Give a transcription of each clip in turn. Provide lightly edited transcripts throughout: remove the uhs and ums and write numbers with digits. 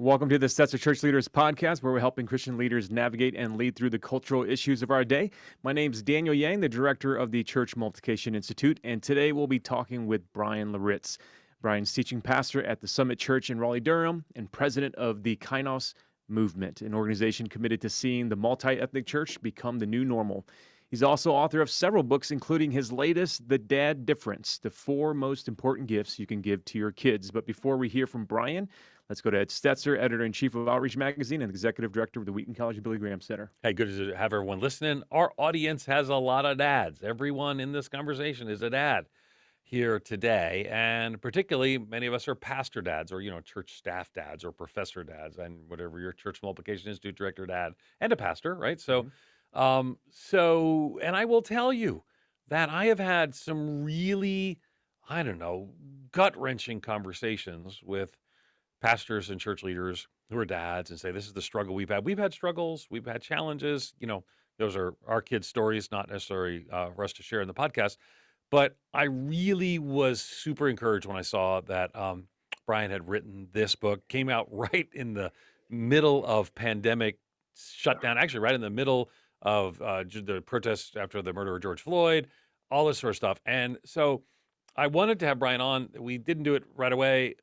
Welcome to the Stetzer ChurchLeaders Podcast, where we're helping Christian leaders navigate and lead through the cultural issues of our day. My name's Daniel Yang, the director of the Church Multiplication Institute, and today we'll be talking with Bryan Loritts. Bryan's teaching pastor at the Summit Church in Raleigh-Durham and president of the Kainos Movement, an organization committed to seeing the multi-ethnic church become the new normal. He's also author of several books, including his latest, The Dad Difference, the 4 most important gifts you can give to your kids. But before we hear from Bryan, let's go to Ed Stetzer, editor-in-chief of Outreach Magazine and executive director of the Wheaton College Billy Graham Center. Hey, good to have everyone listening. Our audience has a lot of dads. Everyone in this conversation is a dad here today, and particularly many of us are pastor dads or, church staff dads or professor dads, and whatever your church multiplication institute director dad and a pastor, right? So, and I will tell you that I have had some really, gut-wrenching conversations with pastors and church leaders who are dads and say, this is the struggle we've had. We've had struggles. We've had challenges. Those are our kids' stories, not necessarily for us to share in the podcast. But I really was super encouraged when I saw that Bryan had written this book, came out right in the middle of pandemic shutdown, actually right in the middle of the protests after the murder of George Floyd, all this sort of stuff. And so I wanted to have Bryan on. We didn't do it right away,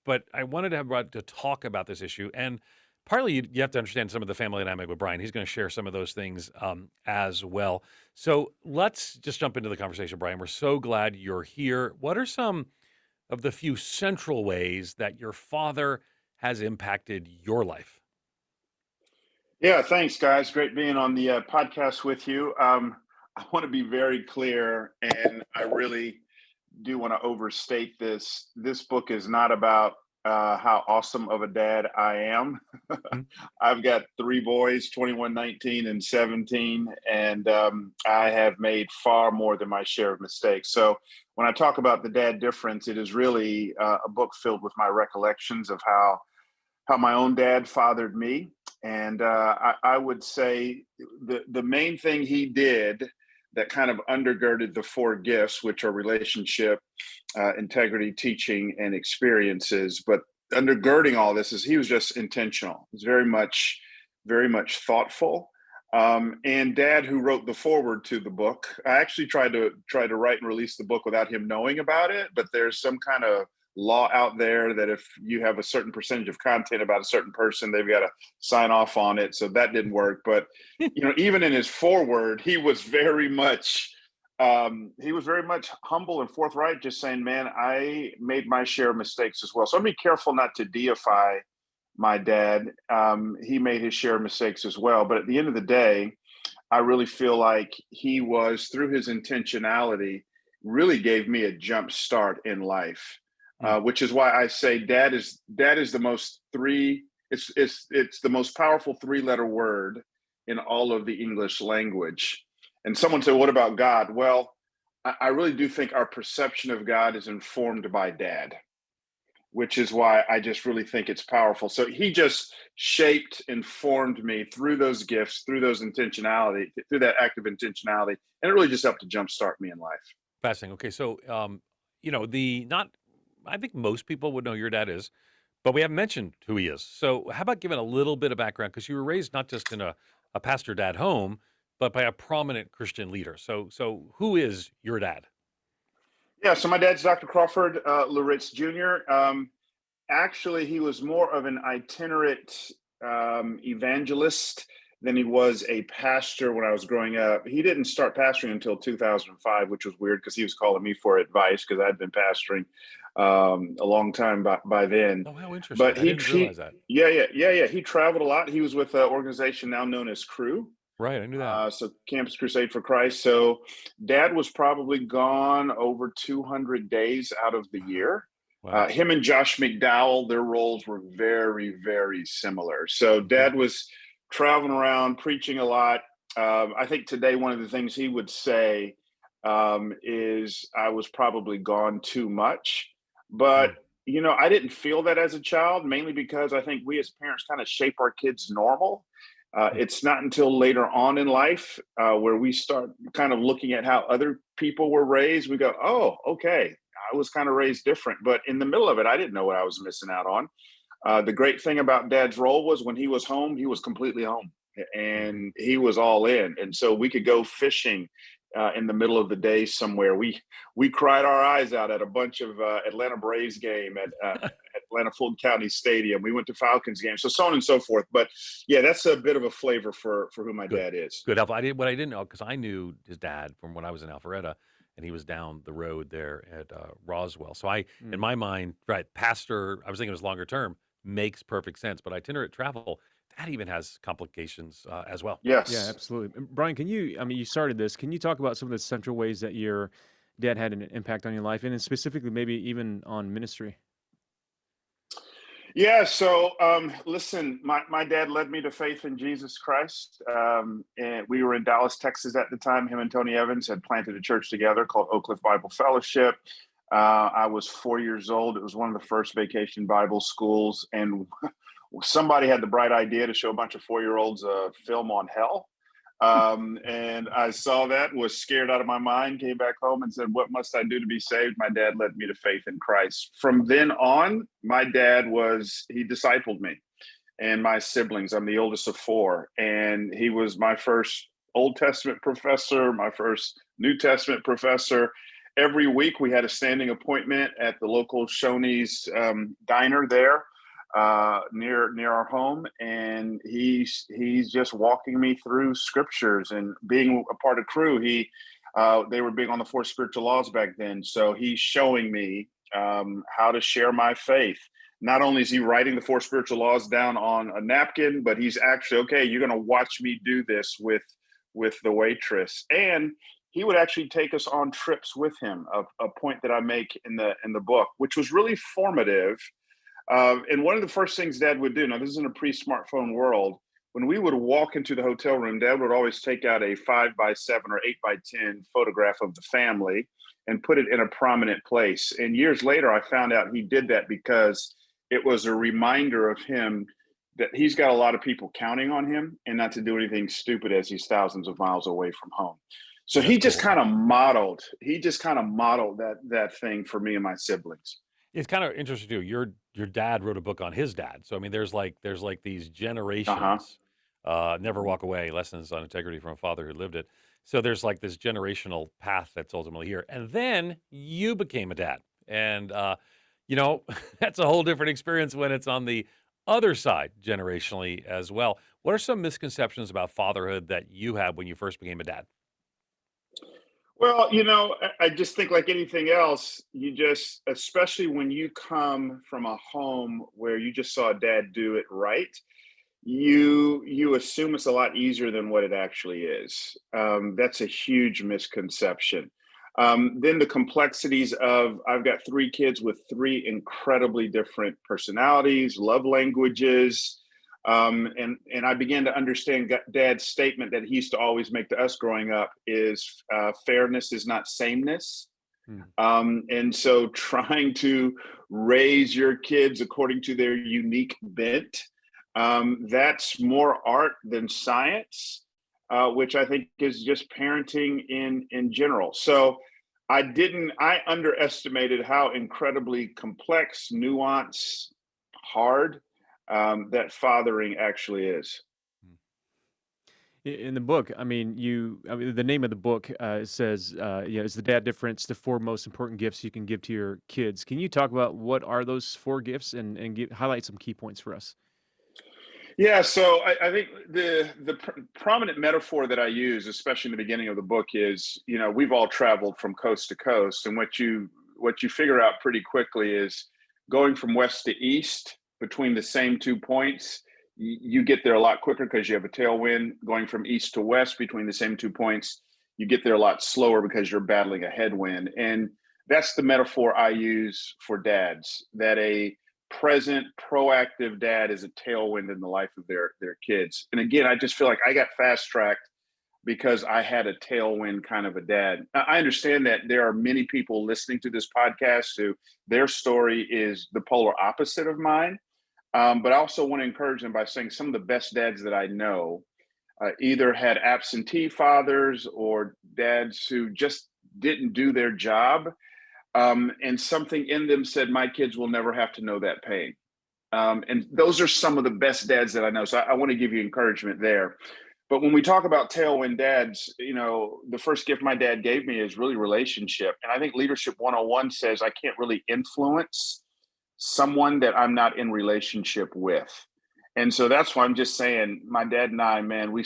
but I wanted to have Bryan to talk about this issue. And partly you have to understand some of the family dynamic with Bryan. He's going to share some of those things as well. So let's just jump into the conversation, Bryan. We're so glad you're here. What are some of the few central ways that your father has impacted your life? Yeah, thanks, guys. Great being on the podcast with you. I want to be very clear, and I really do want to overstate this. This book is not about how awesome of a dad I am. I've got 3 boys, 21, 19, and 17, and I have made far more than my share of mistakes. So when I talk about the dad difference, it is really a book filled with my recollections of how my own dad fathered me. And I would say the main thing he did that kind of undergirded the 4 gifts, which are relationship, integrity, teaching, and experiences. But undergirding all this is he was just intentional. He's very much thoughtful. And Dad, who wrote the foreword to the book, I actually tried to write and release the book without him knowing about it. But there's some kind of law out there that if you have a certain percentage of content about a certain person, they've got to sign off on it. So that didn't work. But even in his foreword, he was very much humble and forthright, just saying, man, I made my share of mistakes as well. So I'm be careful not to deify my dad. He made his share of mistakes as well. But at the end of the day, I really feel like he was, through his intentionality, really gave me a jump start in life. Which is why I say dad is the most it's the most powerful 3-letter word in all of the English language. And someone said, what about God? Well, I really do think our perception of God is informed by dad, which is why I just really think it's powerful. So he just shaped and formed me through those gifts, through that act of intentionality. And it really just helped to jumpstart me in life. Fascinating. Okay. So, I think most people would know who your dad is, but we haven't mentioned who he is. So how about giving a little bit of background? Because you were raised not just in a pastor dad home, but by a prominent Christian leader. So who is your dad? Yeah, so my dad's Dr. Crawford Loritts Jr. Actually, he was more of an itinerant evangelist than he was a pastor when I was growing up. He didn't start pastoring until 2005, which was weird because he was calling me for advice because I'd been pastoring a long time by then. Oh, how interesting. But I didn't realize that. Yeah. He traveled a lot. He was with an organization now known as Cru. Right, I knew that. So Campus Crusade for Christ. So Dad was probably gone over 200 days out of the year. Wow. Him and Josh McDowell, their roles were very, very similar. So Dad was traveling around, preaching a lot. I think today one of the things he would say is I was probably gone too much. But, I didn't feel that as a child, mainly because I think we as parents kind of shape our kids normal. It's not until later on in life where we start kind of looking at how other people were raised. We go, oh, okay, I was kind of raised different. But in the middle of it, I didn't know what I was missing out on. The great thing about Dad's role was when he was home, he was completely home, and he was all in. And so we could go fishing in the middle of the day somewhere. We cried our eyes out at a bunch of Atlanta Braves game at Atlanta Fulton County Stadium. We went to Falcons games, so on and so forth. But yeah, that's a bit of a flavor for who my dad is. Good help. What I didn't know, because I knew his dad from when I was in Alpharetta, and he was down the road there at Roswell. So in my mind, right, pastor, I was thinking it was longer term, makes perfect sense. But itinerant travel, that even has complications as well. Yeah, Yes. absolutely. And Bryan, you started this. Can you talk about some of the central ways that your dad had an impact on your life, and then specifically maybe even on ministry? Yeah, so listen, my dad led me to faith in Jesus Christ. And we were in Dallas, Texas at the time. Him and Tony Evans had planted a church together called Oak Cliff Bible Fellowship. I was 4 years old. It was one of the first vacation Bible schools. And somebody had the bright idea to show a bunch of 4-year-olds a film on hell. And I saw that, was scared out of my mind, came back home and said, what must I do to be saved? My dad led me to faith in Christ. From then on, my dad he discipled me and my siblings. I'm the oldest of 4. And he was my first Old Testament professor, my first New Testament professor. Every week we had a standing appointment at the local Shoney's diner there. Near our home, and he's just walking me through scriptures and being a part of crew. They were big on the 4 spiritual laws back then, so he's showing me how to share my faith. Not only is he writing the 4 spiritual laws down on a napkin, but he's actually, okay, you're going to watch me do this with the waitress. And he would actually take us on trips with him, a point that I make in the book, which was really formative. And one of the first things Dad would do, now this is in a pre-smartphone world, when we would walk into the hotel room, Dad would always take out a 5x7 or 8x10 photograph of the family and put it in a prominent place. And years later, I found out he did that because it was a reminder of him that he's got a lot of people counting on him and not to do anything stupid as he's thousands of miles away from home. So That's he just cool. kind of modeled that thing for me and my siblings. It's kind of interesting too. Your dad wrote a book on his dad. So I mean, there's like these generations. Never walk away. Lessons on integrity from a father who lived it. So there's like this generational path that's ultimately here. And then you became a dad, and that's a whole different experience when it's on the other side generationally as well. What are some misconceptions about fatherhood that you had when you first became a dad? Well, I just think like anything else, especially when you come from a home where you just saw Dad do it right, you assume it's a lot easier than what it actually is. That's a huge misconception. Then the complexities of, I've got 3 kids with 3 incredibly different personalities, love languages. And I began to understand Dad's statement that he used to always make to us growing up is fairness is not sameness. And so trying to raise your kids according to their unique bent, that's more art than science, which I think is just parenting in general. So I underestimated how incredibly complex, nuanced, hard that fathering actually is. In the book, the name of the book says, "Is the dad difference the 4 most important gifts you can give to your kids?" Can you talk about what are those 4 gifts and highlight some key points for us? Yeah, so I think the prominent metaphor that I use, especially in the beginning of the book, is we've all traveled from coast to coast, and what you figure out pretty quickly is going from west to east between the same 2 points. You get there a lot quicker because you have a tailwind. Going from east to west between the same 2 points, you get there a lot slower because you're battling a headwind. And that's the metaphor I use for dads, that a present, proactive dad is a tailwind in the life of their kids. And again, I just feel like I got fast-tracked because I had a tailwind kind of a dad. I understand that there are many people listening to this podcast who their story is the polar opposite of mine. But I also want to encourage them by saying some of the best dads that I know either had absentee fathers or dads who just didn't do their job. And something in them said, my kids will never have to know that pain. And those are some of the best dads that I know. So I want to give you encouragement there. But when we talk about tailwind dads, the first gift my dad gave me is really relationship. And I think Leadership 101 says I can't really influence someone that I'm not in relationship with. And so that's why I'm just saying, my dad and I, man, we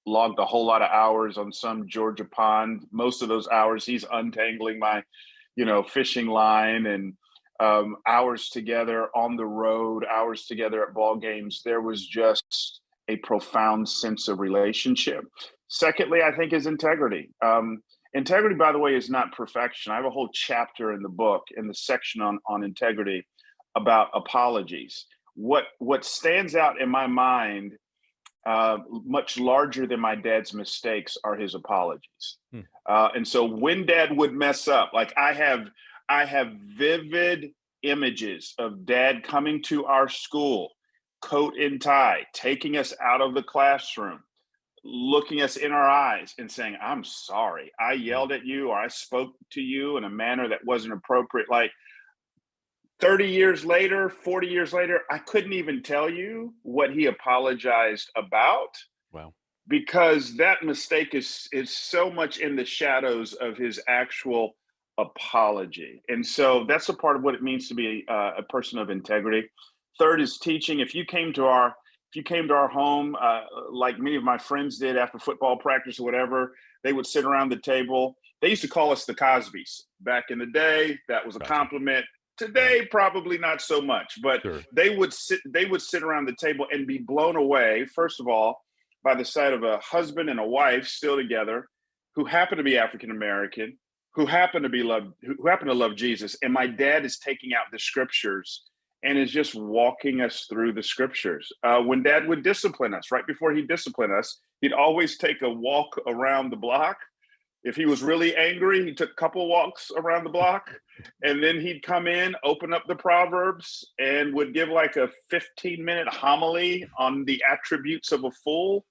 logged a whole lot of hours on some Georgia pond. Most of those hours, he's untangling my, fishing line, and hours together on the road, hours together at ball games. There was just a profound sense of relationship. Secondly, I think is integrity. Integrity, by the way, is not perfection. I have a whole chapter in the book, in the section on integrity, about apologies. What stands out in my mind, much larger than my dad's mistakes, are his apologies. And so when dad would mess up, like I have vivid images of dad coming to our school, coat and tie, taking us out of the classroom, looking us in our eyes and saying, "I'm sorry, I yelled at you, or I spoke to you in a manner that wasn't appropriate." Like 30 years later, 40 years later, I couldn't even tell you what he apologized about. Wow. Because that mistake is so much in the shadows of his actual apology. And so that's a part of what it means to be a person of integrity. Third is teaching. If you came to our home, like many of my friends did after football practice or whatever, they would sit around the table. They used to call us the Cosbys. Back in the day, that was a compliment. Today, probably not so much, but Sure. they would sit around the table and be blown away, first of all, by the sight of a husband and a wife still together, who happen to be African American, who happen to love Jesus. And my dad is taking out the scriptures and is just walking us through the scriptures. When dad would discipline us, right before he disciplined us, he'd always take a walk around the block. If he was really angry, he took a couple walks around the block, and then he'd come in, open up the Proverbs, and would give like a 15-minute homily on the attributes of a fool.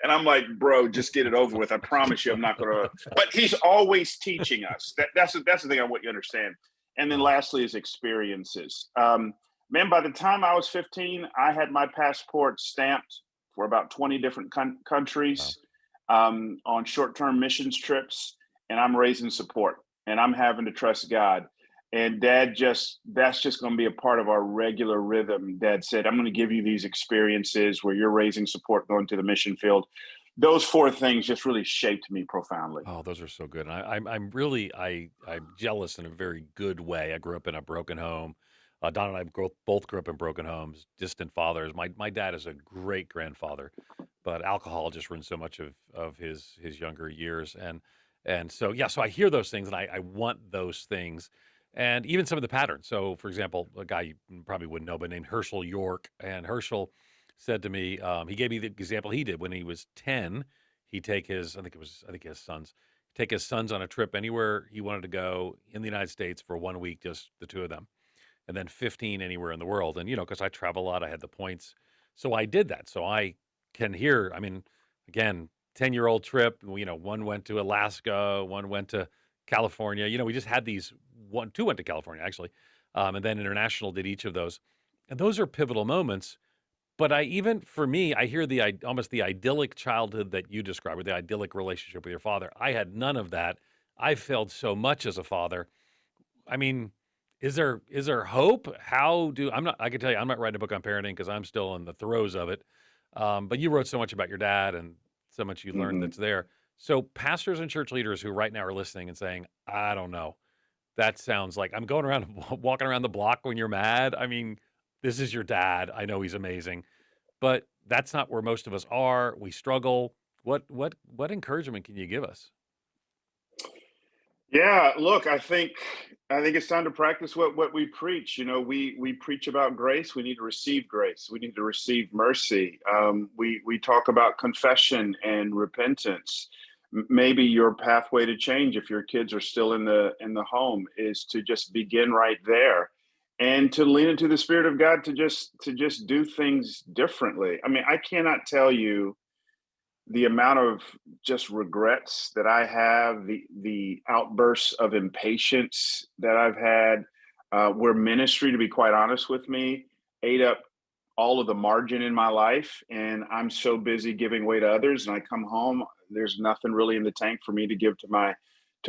And I'm like, bro, just get it over with. I promise you, I'm not going to. But he's always teaching us. That's the thing I want you to understand. And then lastly is experiences. Man, by the time I was 15, I had my passport stamped for about 20 different countries. Wow. On short-term missions trips, and I'm raising support, and I'm having to trust God. And that's just going to be a part of our regular rhythm. Dad said, "I'm going to give you these experiences where you're raising support, going to the mission field." Those four things just really shaped me profoundly. Oh, those are so good. And I'm really jealous in a very good way. I grew up in a broken home. Don and I both grew up in broken homes, distant fathers. My dad is a great grandfather, but alcohol just ruined so much of his younger years. And so, yeah, so I hear those things, and I want those things, and even some of the patterns. So, for example, a guy you probably wouldn't know, but named Herschel York. And Herschel said to me, he gave me the example he did when he was 10. He'd take his, I think he has sons, take his sons on a trip anywhere he wanted to go in the United States for 1 week, just the two of them, and then 15 anywhere in the world. And, because I travel a lot, I had the points. So I did that. So I can hear, again, 10-year-old trip, one went to Alaska, one went to California. We just had these, two went to California, actually. And then international did each of those. And those are pivotal moments. But for me, I hear almost the idyllic childhood that you described, or the idyllic relationship with your father. I had none of that. I failed so much as a father. Is there hope? I can tell you, I'm not writing a book on parenting because I'm still in the throes of it. But you wrote so much about your dad and so much you learned that's there. So pastors and church leaders who right now are listening and saying, I don't know, that sounds like I'm going around, walking around the block when you're mad. This is your dad. I know he's amazing, but that's not where most of us are. We struggle. What encouragement can you give us? Yeah, look, I think it's time to practice what we preach. We preach about grace. We need to receive grace. We need to receive mercy. We talk about confession and repentance. Maybe your pathway to change, if your kids are still in the home, is to just begin right there, and to lean into the Spirit of God to just do things differently. I cannot tell you the amount of just regrets that I have, the outbursts of impatience that I've had, where ministry, to be quite honest with me, ate up all of the margin in my life, and I'm so busy giving way to others, and I come home, there's nothing really in the tank for me to give to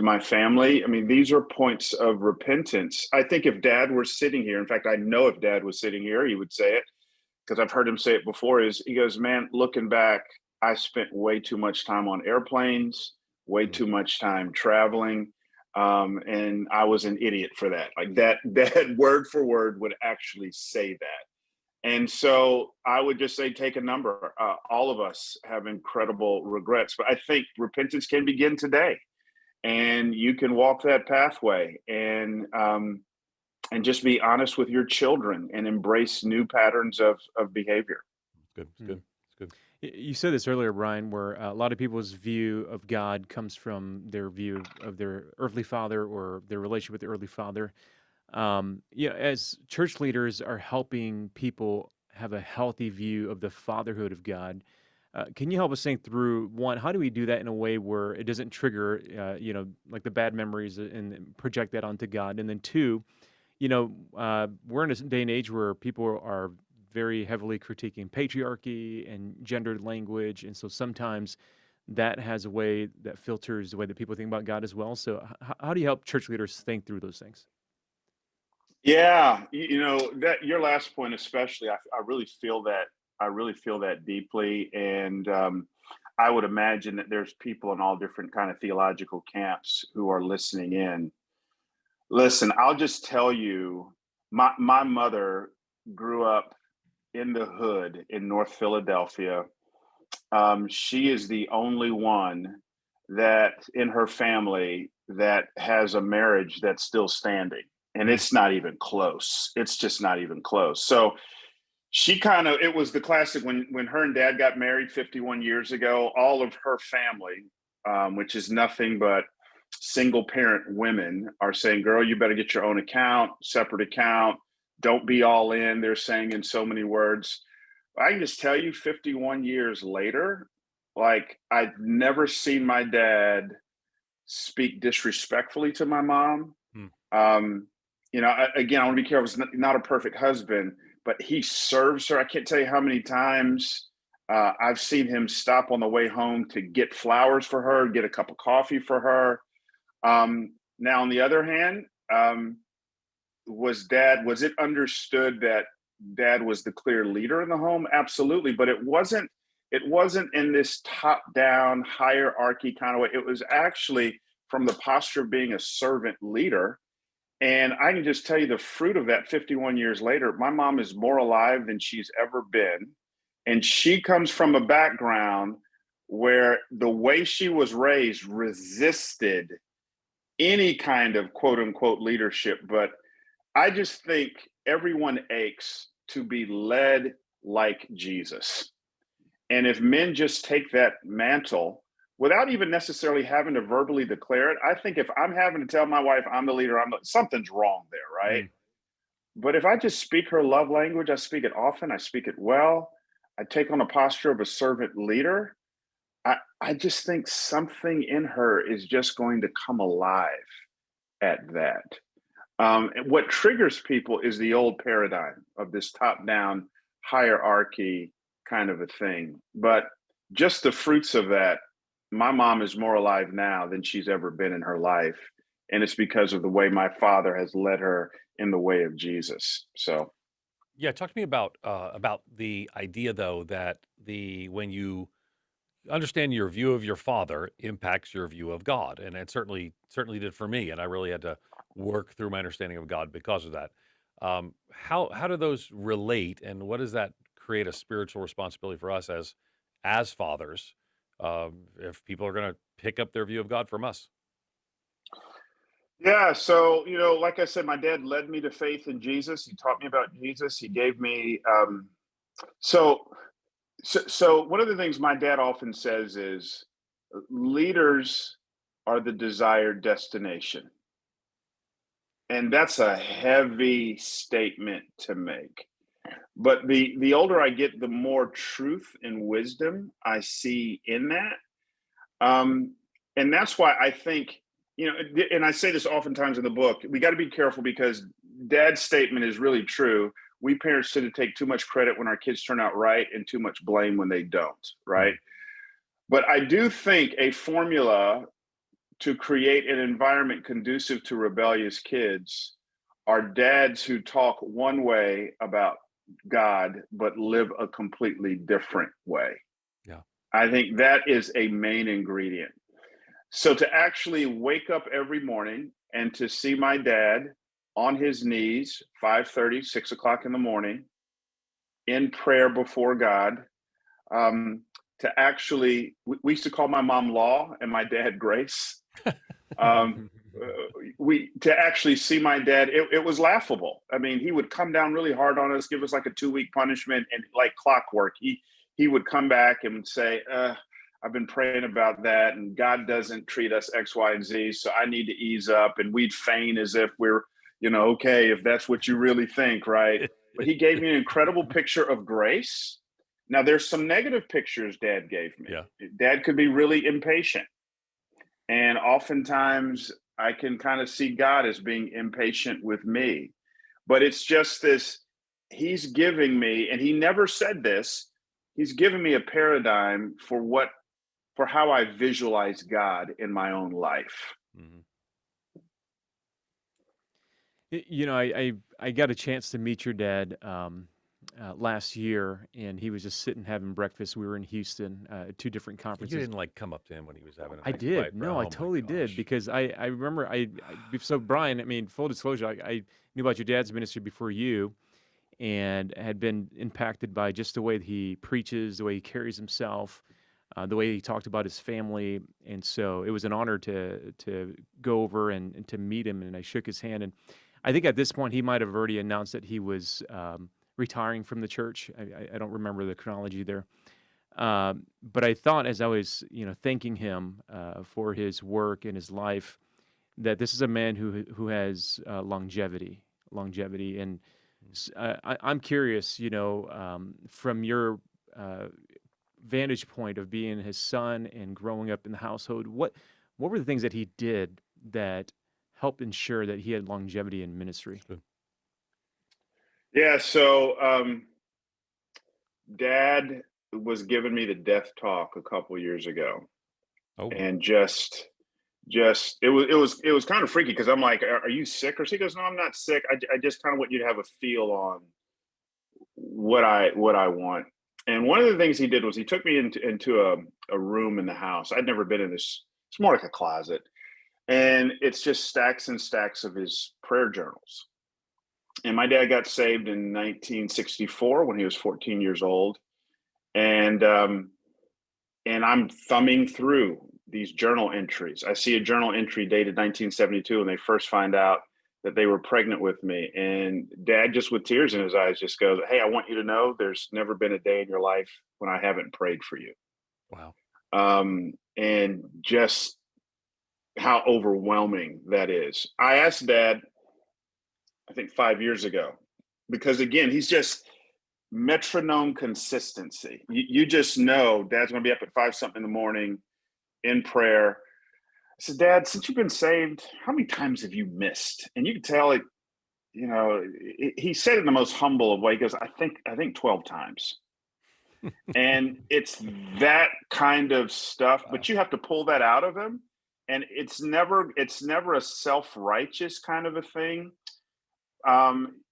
my family. I mean, these are points of repentance. I think if Dad were sitting here, in fact, I know if Dad was sitting here, he would say it, because I've heard him say it before, is he goes, man, looking back, I spent way too much time on airplanes, way Mm. too much time traveling. And I was an idiot for that. Like that word for word would actually say that. And so I would just say, take a number. All of us have incredible regrets, but I think repentance can begin today, and you can walk that pathway and just be honest with your children and embrace new patterns of behavior. Good. It's Mm. good. It's good. You said this earlier, Brian, where a lot of people's view of God comes from their view of their earthly father or their relationship with the earthly father. As church leaders are helping people have a healthy view of the fatherhood of God, can you help us think through, one, how do we do that in a way where it doesn't trigger, like the bad memories and project that onto God? And then two, we're in a day and age where people are very heavily critiquing patriarchy and gendered language. And so sometimes that has a way that filters the way that people think about God as well. So how do you help church leaders think through those things? Yeah, that your last point especially, I really feel that. I really feel that deeply, and I would imagine that there's people in all different kind of theological camps who are listening in. Listen, I'll just tell you, my mother grew up in the hood in North Philadelphia. She is the only one that in her family that has a marriage that's still standing. And Mm. it's not even close. It's just not even close. So she kind of, it was the classic when her and dad got married 51 years ago, all of her family, which is nothing but single parent women, are saying, girl, you better get your own account, separate account. Don't be all in. They're saying in so many words. I can just tell you 51 years later, like I've never seen my dad speak disrespectfully to my mom. Mm. Again, I want to be careful. He's not a perfect husband, but he serves her. I can't tell you how many times I've seen him stop on the way home to get flowers for her, get a cup of coffee for her. Now, on the other hand, was it understood that dad was the clear leader in the home? Absolutely. But it wasn't in this top down hierarchy kind of way. It was actually from the posture of being a servant leader. And I can just tell you the fruit of that 51 years later, my mom is more alive than she's ever been. And she comes from a background where the way she was raised resisted any kind of quote unquote leadership. But I just think everyone aches to be led like Jesus. And if men just take that mantle without even necessarily having to verbally declare it, I think if I'm having to tell my wife I'm the leader, something's wrong there, right? Mm. But if I just speak her love language, I speak it often, I speak it well, I take on a posture of a servant leader, I just think something in her is just going to come alive at that. And what triggers people is the old paradigm of this top-down hierarchy kind of a thing. But just the fruits of that, my mom is more alive now than she's ever been in her life. And it's because of the way my father has led her in the way of Jesus. So, Yeah, talk to me about the idea though that when you understand your view of your father impacts your view of God, and it certainly did for me, and I really had to work through my understanding of God because of that. How do those relate, and what does that create a spiritual responsibility for us as fathers, if people are going to pick up their view of God from us? yeah. So, like I said, my dad led me to faith in Jesus. He taught me about Jesus. He gave me, so, so one of the things my dad often says is leaders are the desired destination. And that's a heavy statement to make. But the older I get, the more truth and wisdom I see in that. And that's why I think, and I say this oftentimes in the book, we got to be careful because dad's statement is really true. we parents tend to take too much credit when our kids turn out right and too much blame when they don't, right? But I do think a formula to create an environment conducive to rebellious kids are dads who talk one way about God, but live a completely different way. Yeah. I think that is a main ingredient. So to actually wake up every morning and to see my dad on his knees, 5:30, 6 o'clock in the morning, in prayer before God, to actually, we used to call my mom Law and my dad Grace. We to actually see my dad, it was laughable. I mean, he would come down really hard on us, give us like a 2-week punishment, and like clockwork, he would come back and say, I've been praying about that, and God doesn't treat us X, Y, and Z, so I need to ease up. And we'd feign as if we're, okay, if that's what you really think, right? But he gave me an incredible picture of grace. Now, there's some negative pictures Dad gave me. Yeah. Dad could be really impatient. And oftentimes I can kind of see God as being impatient with me. But it's just this, he's giving me, and he never said this, he's given me a paradigm for how I visualize God in my own life. Mm-hmm. I got a chance to meet your dad last year, and he was just sitting having breakfast. We were in Houston, 2 different You conferences. didn't like come up to him when he was having a I nice did. bite, bro. No, Oh I my totally did, gosh. because I remember so Brian, I mean, full disclosure, I knew about your dad's ministry before you, and had been impacted by just the way that he preaches, the way he carries himself, the way he talked about his family. And so it was an honor to go over and to meet him. And I shook his hand. And I think at this point he might have already announced that he was retiring from the church. I don't remember the chronology there. But I thought, as I was, thanking him for his work and his life, that this is a man who has longevity. And I'm curious, from your vantage point of being his son and growing up in the household, what were the things that he did that helped ensure that he had longevity in ministry? Yeah, so Dad was giving me the death talk a couple years ago, Oh, and just it was kind of freaky, because I'm like, are you sick? Or he goes, no, I'm not sick. I just kind of want you to have a feel on what I want. And one of the things he did was he took me into a room in the house. I'd never been in this. It's more like a closet, and it's just stacks and stacks of his prayer journals. And my dad got saved in 1964 when he was 14 years old, and I'm thumbing through these journal entries. I see a journal entry dated 1972, and they first find out that they were pregnant with me. And Dad, just with tears in his eyes, just goes, "Hey, I want you to know there's never been a day in your life when I haven't prayed for you." wow. And just how overwhelming that is. I asked Dad, I think 5 years ago, because again, he's just metronome consistency. You just know Dad's going to be up at 5 something in the morning in prayer. I said, Dad, since you've been saved, how many times have you missed? And you can tell it, he said it in the most humble of way. He goes, I think 12 times. And it's that kind of stuff, but you have to pull that out of him. And it's never a self-righteous kind of a thing.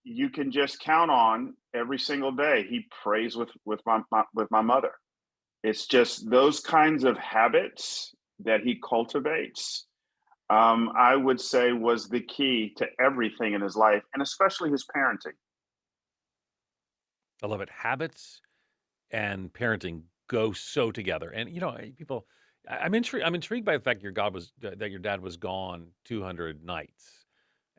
You can just count on every single day he prays with my mother. It's just those kinds of habits that he cultivates, I would say, was the key to everything in his life, and especially his parenting. I love it. Habits and parenting go so together. And people, I'm intrigued by the fact that your dad was gone 200 nights,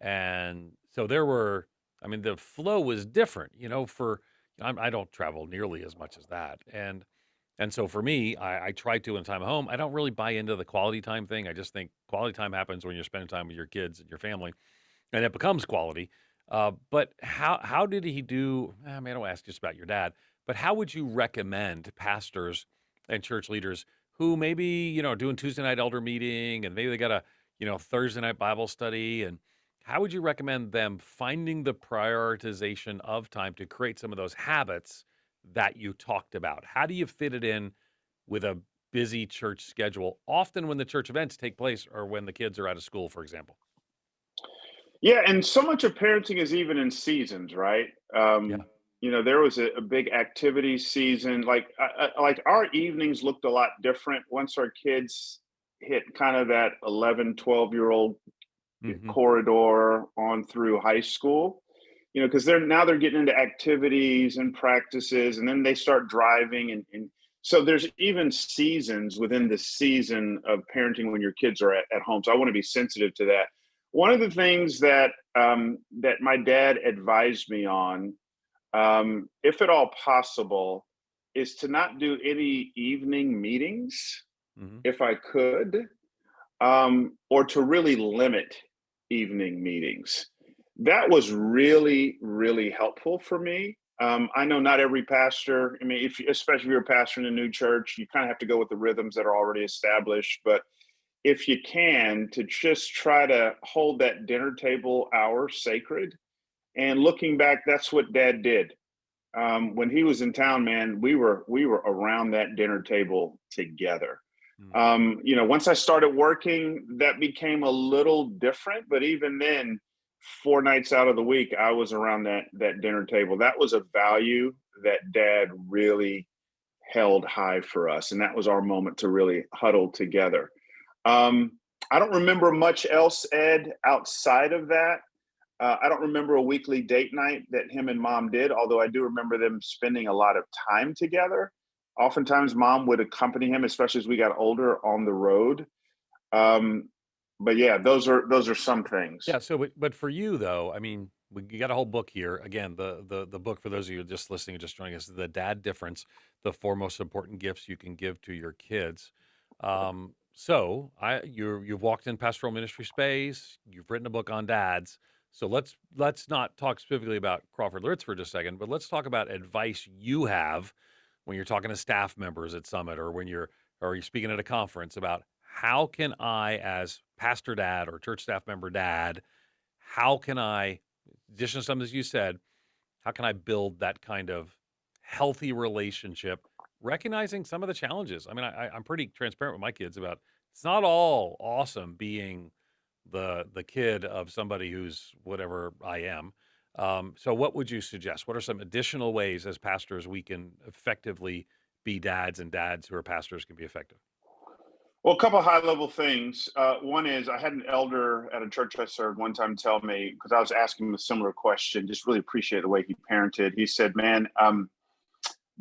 and so there were. I mean, the flow was different. I don't travel nearly as much as that, and so for me, I try to in time at home. I don't really buy into the quality time thing. I just think quality time happens when you're spending time with your kids and your family, and it becomes quality. But how did he do? I mean, I don't ask just about your dad, but how would you recommend pastors and church leaders who maybe doing Tuesday night elder meeting, and maybe they got a Thursday night Bible study, and how would you recommend them finding the prioritization of time to create some of those habits that you talked about? How do you fit it in with a busy church schedule, often when the church events take place or when the kids are out of school, for example? Yeah, and so much of parenting is even in seasons, right? Yeah. There was a big activity season. Like our evenings looked a lot different once our kids hit kind of that 11, 12-year-old Hmm. corridor on through high school. Because they're getting into activities and practices, and then they start driving, and so there's even seasons within the season of parenting when your kids are at home. So I want to be sensitive to that. One of the things that my dad advised me on, if at all possible, is to not do any evening meetings Hmm. if I could, or to really limit evening meetings. That was really, really helpful for me. I know not every pastor, I mean, especially if you're a pastor in a new church, you kind of have to go with the rhythms that are already established. But if you can, to just try to hold that dinner table hour sacred. And looking back, that's what Dad did. When he was in town, man, we were around that dinner table together. Once I started working, that became a little different. But even then, 4 nights out of the week, I was around that dinner table. That was a value that Dad really held high for us, and that was our moment to really huddle together. Um, I don't remember much else, Ed, outside of that. I don't remember a weekly date night that him and Mom did, although I do remember them spending a lot of time together. Oftentimes, Mom would accompany him, especially as we got older, on the road. Um, but yeah, those are some things. Yeah. So, but for you though, I mean, we got a whole book here. Again, the book for those of you just listening, just joining us, The Dad Difference: The Four Most Important Gifts You Can Give to Your Kids. So you've walked in pastoral ministry space. You've written a book on dads. So let's not talk specifically about Crawford Loritts for just a second, but let's talk about advice you have when you're talking to staff members at Summit, or when you're speaking at a conference about how can I, as pastor dad or church staff member dad, how can I, in addition to some as you said, how can I build that kind of healthy relationship, recognizing some of the challenges? I mean, I'm pretty transparent with my kids about it's not all awesome being the kid of somebody who's whatever I am. So what would you suggest? What are some additional ways as pastors we can effectively be dads, and dads who are pastors can be effective? Well, a couple high level things. One is I had an elder at a church I served one time tell me, because I was asking him a similar question, just really appreciate the way he parented. He said, "Man,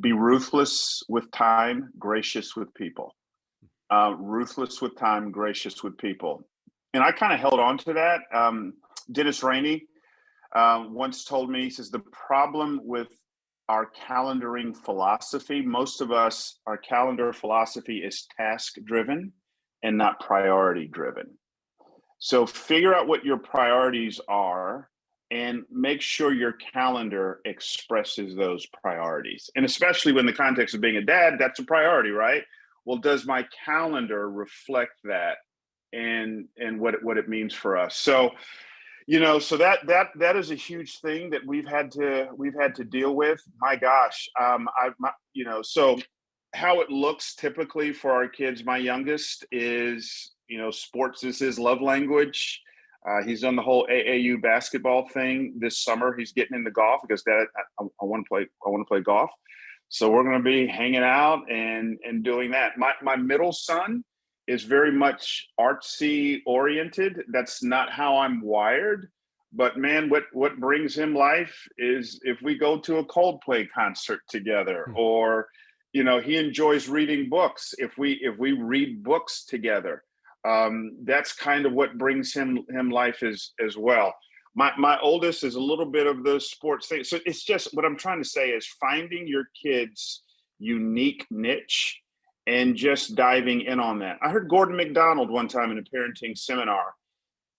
be ruthless with time, gracious with people. Ruthless with time, gracious with people." And I kind of held on to that. Dennis Rainey once told me, he says, the problem with our calendaring philosophy, most of us, our calendar philosophy is task driven and not priority driven. So figure out what your priorities are and make sure your calendar expresses those priorities. And especially when the context of being a dad, that's a priority, right? Well, does my calendar reflect that and what it means for us? So so that is a huge thing that we've had to deal with. My gosh, so how it looks typically for our kids. My youngest is, sports is his love language. He's done the whole AAU basketball thing this summer. He's getting into golf because Dad, I want to play. I want to play golf. So we're going to be hanging out and doing that. My middle son is very much artsy oriented. That's not how I'm wired. But man, what brings him life is if we go to a Coldplay concert together, Hmm. or he enjoys reading books. If we read books together, that's kind of what brings him life as well. My oldest is a little bit of the sports thing. So it's just, what I'm trying to say is finding your kids' unique niche and just diving in on that. I heard Gordon McDonald one time in a parenting seminar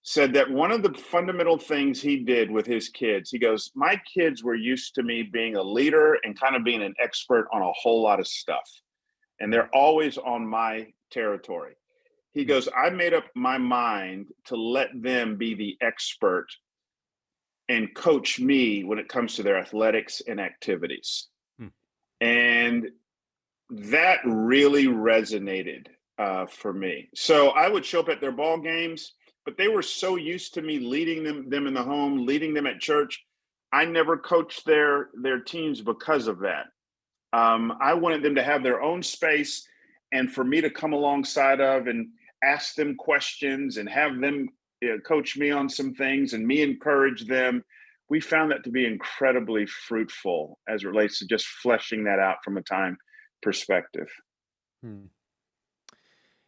said that one of the fundamental things he did with his kids, he goes, my kids were used to me being a leader and kind of being an expert on a whole lot of stuff. And they're always on my territory. He goes, I made up my mind to let them be the expert and coach me when it comes to their athletics and activities. Hmm. And that really resonated for me. So I would show up at their ball games, but they were so used to me leading them in the home, leading them at church. I never coached their teams because of that. I wanted them to have their own space and for me to come alongside of and ask them questions and have them coach me on some things and me encourage them. We found that to be incredibly fruitful as it relates to just fleshing that out from a time perspective. Hmm.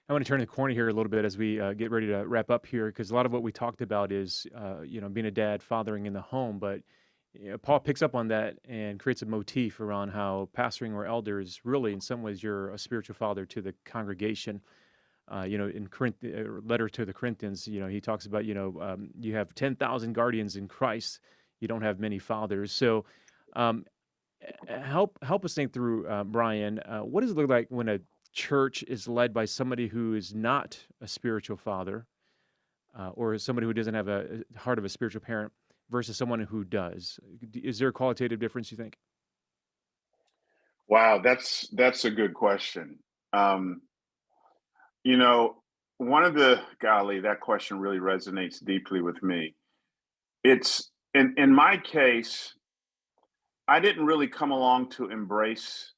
I want to turn the corner here a little bit as we get ready to wrap up here, because a lot of what we talked about is, being a dad, fathering in the home. But Paul picks up on that and creates a motif around how pastoring or elders, really, in some ways, you're a spiritual father to the congregation. In letter to the Corinthians, he talks about, you have 10,000 guardians in Christ. You don't have many fathers. So um, help us think through, Bryan, what does it look like when a church is led by somebody who is not a spiritual father, or somebody who doesn't have a heart of a spiritual parent versus someone who does? Is there a qualitative difference, you think? Wow, that's a good question. Um, you know, that question really resonates deeply with me. It's in my case, I didn't really come along to embrace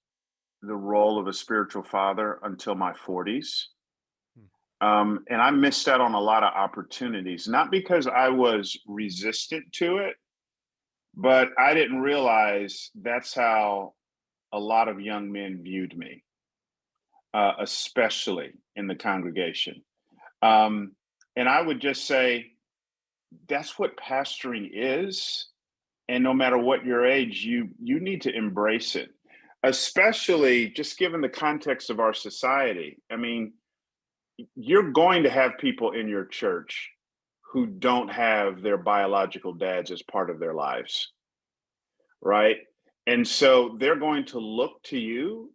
the role of a spiritual father until my 40s. And I missed out on a lot of opportunities, not because I was resistant to it, but I didn't realize that's how a lot of young men viewed me, especially in the congregation. Um, and I would just say that's what pastoring is. And no matter what your age, you need to embrace it, especially just given the context of our society. I mean, you're going to have people in your church who don't have their biological dads as part of their lives, right? And so they're going to look to you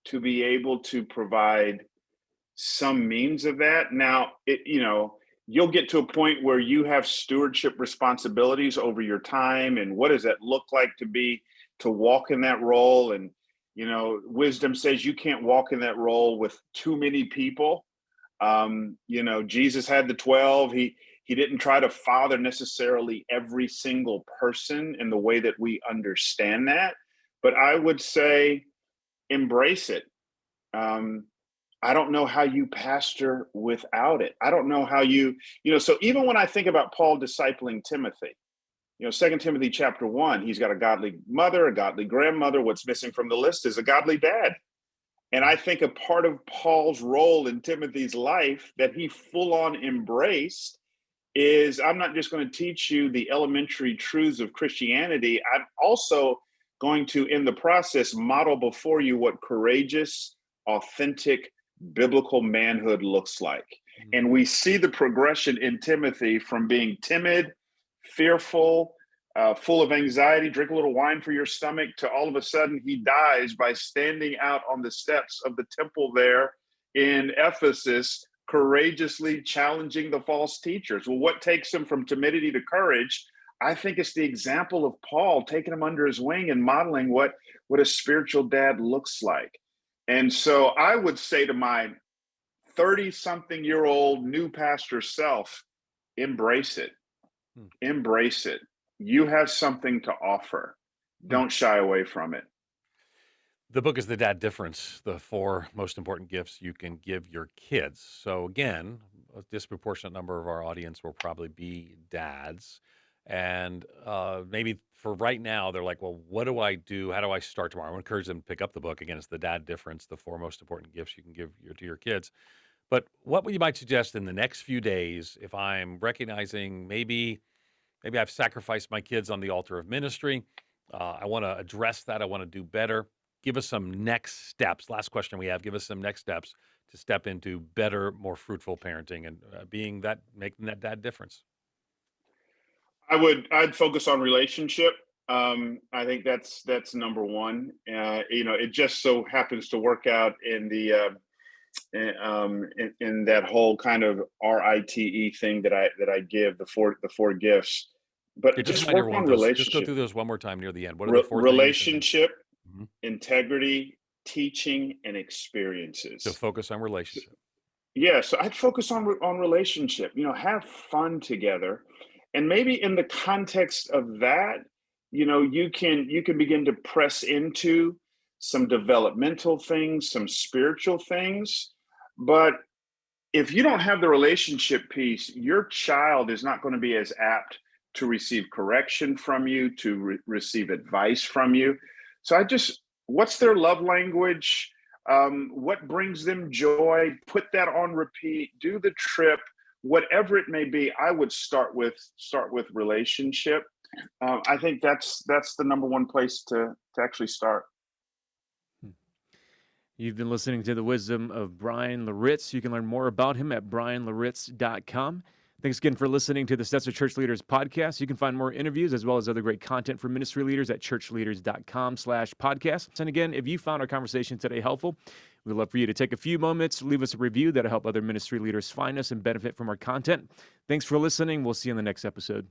to be able to provide some means of that. Now, you'll get to a point where you have stewardship responsibilities over your time, and what does that look like to walk in that role? And wisdom says you can't walk in that role with too many people. Jesus had the 12. He didn't try to father necessarily every single person in the way that we understand that, but I would say embrace it. I don't know how you pastor without it. I don't know how so even when I think about Paul discipling Timothy, 2 Timothy chapter 1, he's got a godly mother, a godly grandmother. What's missing from the list is a godly dad. And I think a part of Paul's role in Timothy's life that he full on embraced is, I'm not just going to teach you the elementary truths of Christianity. I'm also going to, in the process, model before you what courageous, authentic, biblical manhood looks like. And we see the progression in Timothy from being timid, fearful, full of anxiety, drink a little wine for your stomach, to all of a sudden he dies by standing out on the steps of the temple there in Ephesus, courageously challenging the false teachers. Well, what takes him from timidity to courage? I think it's the example of Paul taking him under his wing and modeling what a spiritual dad looks like. And so I would say to my 30-something-year-old new pastor self, embrace it. Embrace it. You have something to offer. Don't shy away from it. The book is The Dad Difference, the 4 most important gifts you can give your kids. So again, a disproportionate number of our audience will probably be dads. And maybe for right now, they're like, well, what do I do? How do I start tomorrow? I want to encourage them to pick up the book. Again, it's The Dad Difference, the 4 most important gifts you can give to your kids. But what would you might suggest in the next few days if I'm recognizing maybe I've sacrificed my kids on the altar of ministry. I want to address that. I want to do better. Give us some next steps. Last question we have. Give us some next steps to step into better, more fruitful parenting and making that dad difference. I'd focus on relationship. I think that's number one. It just so happens to work out in the in that whole kind of RITE thing that I give, the four gifts. But Yeah, just just remind work everyone on those. Just go relationship, through those one more time near the end. What are the four things? relationship, Mhm. integrity, teaching, and So experiences. focus on relationship. Yeah, so I'd focus on relationship. Have fun together, and maybe in the context of that, you can begin to press into some developmental things, some spiritual things. But if you don't have the relationship piece, your child is not going to be as apt to receive correction from you, to receive advice from you. So what's their love language? What brings them joy? Put that on repeat. Do the trip, whatever it may be. I would start with relationship. I think that's the number one place to actually start. You've been listening to the wisdom of Bryan Loritts. You can learn more about him at BryanLoritts.com. Thanks again for listening to the Stetzer Church Leaders Podcast. You can find more interviews as well as other great content for ministry leaders at ChurchLeaders.com/podcast. And again, if you found our conversation today helpful, we'd love for you to take a few moments, leave us a review that'll help other ministry leaders find us and benefit from our content. Thanks for listening. We'll see you in the next episode.